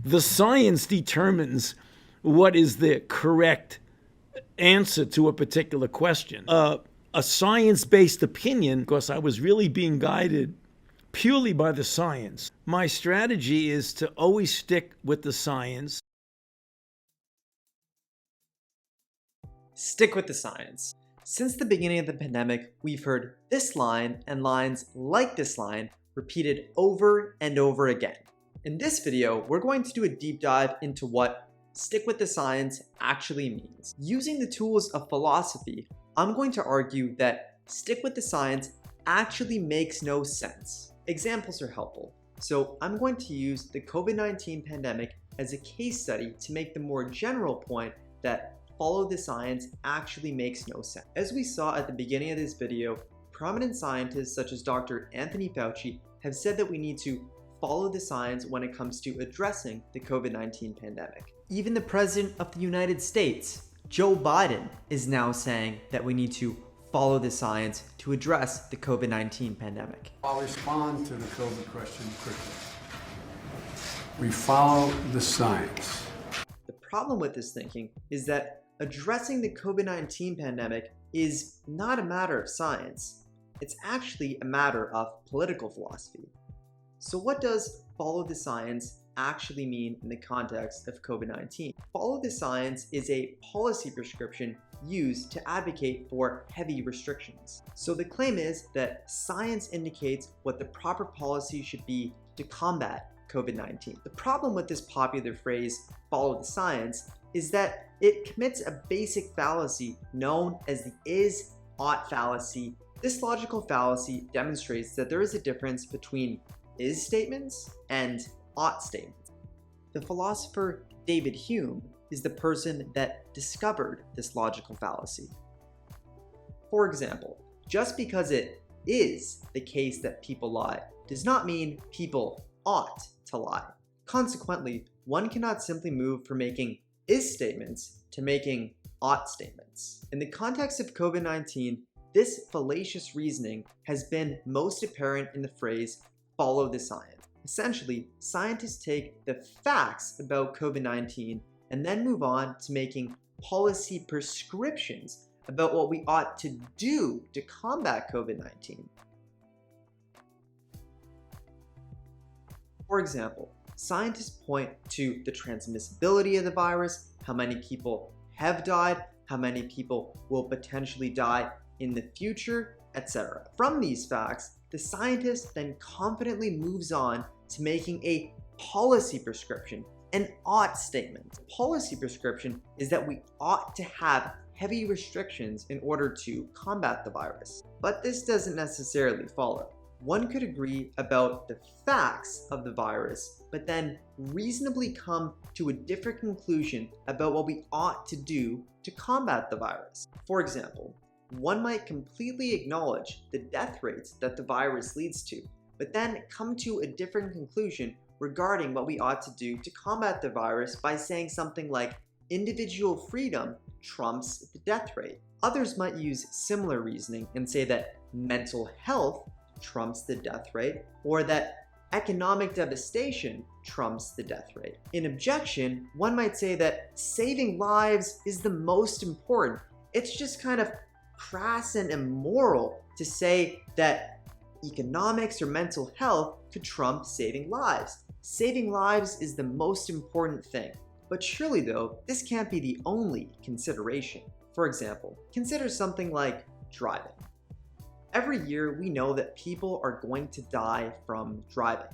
The science determines what is the correct answer to a particular question. A science-based opinion, because I was really being guided purely by the science. My strategy is to always stick with the science. Stick with the science. Since the beginning of the pandemic, we've heard this line and lines like this line repeated over and over again. In this video, we're going to do a deep dive into what stick with the science actually means. Using the tools of philosophy, I'm going to argue that stick with the science actually makes no sense. Examples are helpful. So I'm going to use the COVID-19 pandemic as a case study to make the more general point that follow the science actually makes no sense. As we saw at the beginning of this video, prominent scientists such as Dr. Anthony Fauci have said that we need to follow the science when it comes to addressing the COVID-19 pandemic. Even the President of the United States, Joe Biden, is now saying that we need to follow the science to address the COVID-19 pandemic. I'll respond to the COVID question quickly. We follow the science. The problem with this thinking is that addressing the COVID-19 pandemic is not a matter of science. It's actually a matter of political philosophy. So what does follow the science actually mean in the context of COVID-19? Follow the science is a policy prescription used to advocate for heavy restrictions. So the claim is that science indicates what the proper policy should be to combat COVID-19. The problem with this popular phrase, follow the science, is that it commits a basic fallacy known as the is-ought fallacy. This logical fallacy demonstrates that there is a difference between is statements and ought statements. The philosopher David Hume is the person that discovered this logical fallacy. For example, just because it is the case that people lie does not mean people ought to lie. Consequently, one cannot simply move from making is statements to making ought statements. In the context of COVID-19, this fallacious reasoning has been most apparent in the phrase follow the science. Essentially, scientists take the facts about COVID-19 and then move on to making policy prescriptions about what we ought to do to combat COVID-19. For example, scientists point to the transmissibility of the virus, how many people have died, how many people will potentially die in the future, etc. From these facts, the scientist then confidently moves on to making a policy prescription, an ought statement. The policy prescription is that we ought to have heavy restrictions in order to combat the virus. But this doesn't necessarily follow. One could agree about the facts of the virus, but then reasonably come to a different conclusion about what we ought to do to combat the virus. For example, one might completely acknowledge the death rates that the virus leads to, but then come to a different conclusion regarding what we ought to do to combat the virus by saying something like individual freedom trumps the death rate. Others might use similar reasoning and say that mental health trumps the death rate, or that economic devastation trumps the death rate. In objection, one might say that saving lives is the most important. It's just kind of crass and immoral to say that economics or mental health could trump saving lives. Saving lives is the most important thing. But surely though, this can't be the only consideration. For example, consider something like driving. Every year we know that people are going to die from driving.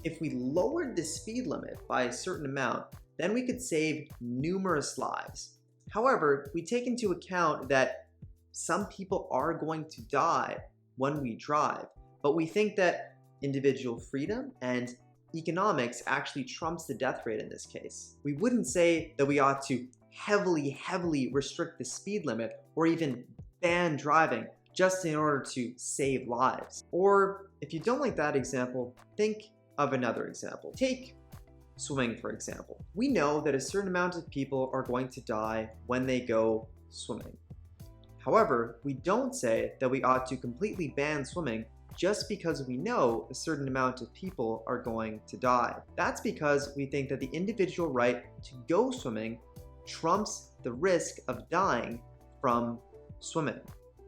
If we lowered the speed limit by a certain amount, then we could save numerous lives. However, we take into account that some people are going to die when we drive, but we think that individual freedom and economics actually trumps the death rate in this case. We wouldn't say that we ought to heavily restrict the speed limit or even ban driving just in order to save lives. Or if you don't like that example, think of another example. Take swimming, for example. We know that a certain amount of people are going to die when they go swimming. However, we don't say that we ought to completely ban swimming just because we know a certain amount of people are going to die. That's because we think that the individual right to go swimming trumps the risk of dying from swimming.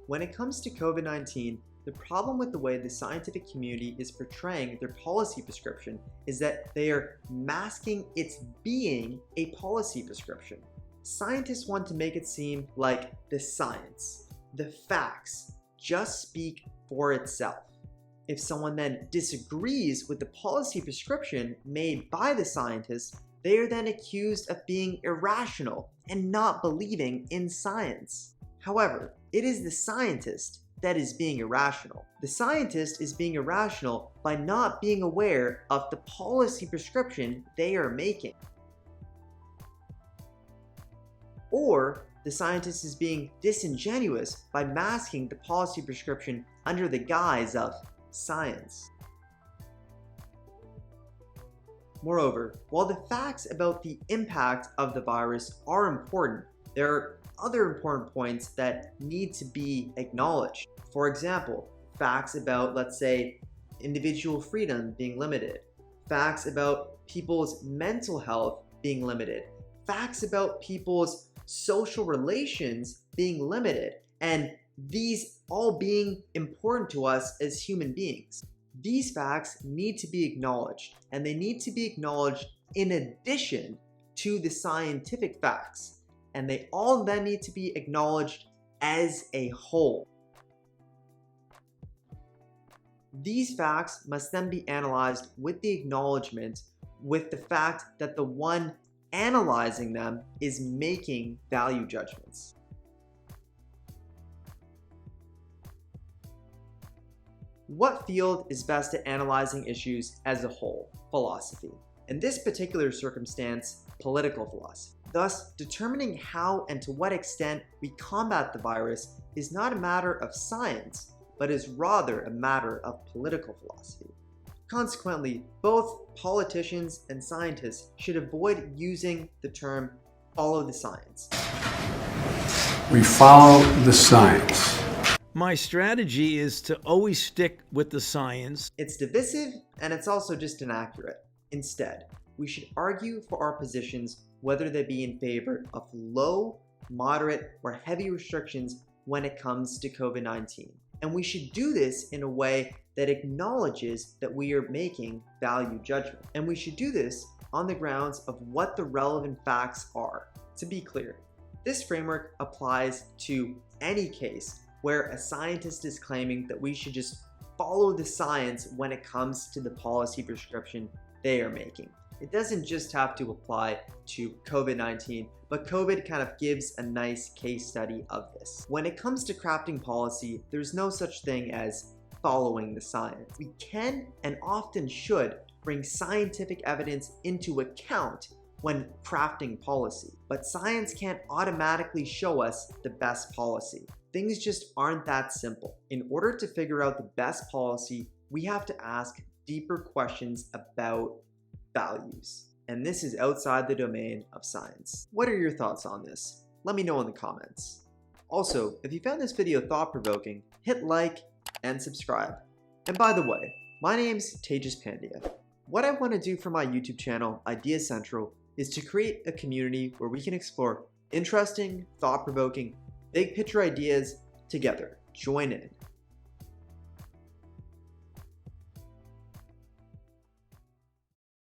When it comes to COVID-19, the problem with the way the scientific community is portraying their policy prescription is that they are masking its being a policy prescription. Scientists want to make it seem like the science, the facts, just speak for itself. If someone then disagrees with the policy prescription made by the scientists, they are then accused of being irrational and not believing in science. However, it is the scientist that is being irrational. The scientist is being irrational by not being aware of the policy prescription they are making. Or the scientist is being disingenuous by masking the policy prescription under the guise of science. Moreover, while the facts about the impact of the virus are important, there are other important points that need to be acknowledged. For example, facts about, let's say, individual freedom being limited, facts about people's mental health being limited, facts about people's social relations being limited, and these all being important to us as human beings. These facts need to be acknowledged, and they need to be acknowledged in addition to the scientific facts, and they all then need to be acknowledged as a whole. These facts must then be analyzed with the acknowledgement, with the fact that the one analyzing them is making value judgments. What field is best at analyzing issues as a whole? Philosophy. In this particular circumstance, political philosophy. Thus, determining how and to what extent we combat the virus is not a matter of science, but is rather a matter of political philosophy. Consequently, both politicians and scientists should avoid using the term follow the science. We follow the science. My strategy is to always stick with the science. It's divisive and it's also just inaccurate. Instead, we should argue for our positions, whether they be in favor of low, moderate, or heavy restrictions when it comes to COVID-19. And we should do this in a way that acknowledges that we are making value judgment. And we should do this on the grounds of what the relevant facts are. To be clear, this framework applies to any case where a scientist is claiming that we should just follow the science when it comes to the policy prescription they are making. It doesn't just have to apply to COVID-19, but COVID kind of gives a nice case study of this. When it comes to crafting policy, there's no such thing as following the science. We can and often should bring scientific evidence into account when crafting policy, but science can't automatically show us the best policy. Things just aren't that simple. In order to figure out the best policy, we have to ask deeper questions about values. And this is outside the domain of science. What are your thoughts on this? Let me know in the comments. Also, if you found this video thought-provoking, hit like and subscribe. And by the way, my name's Tejas Pandya. What I want to do for my YouTube channel, Idea Central, is to create a community where we can explore interesting, thought-provoking, big picture ideas together. Join in.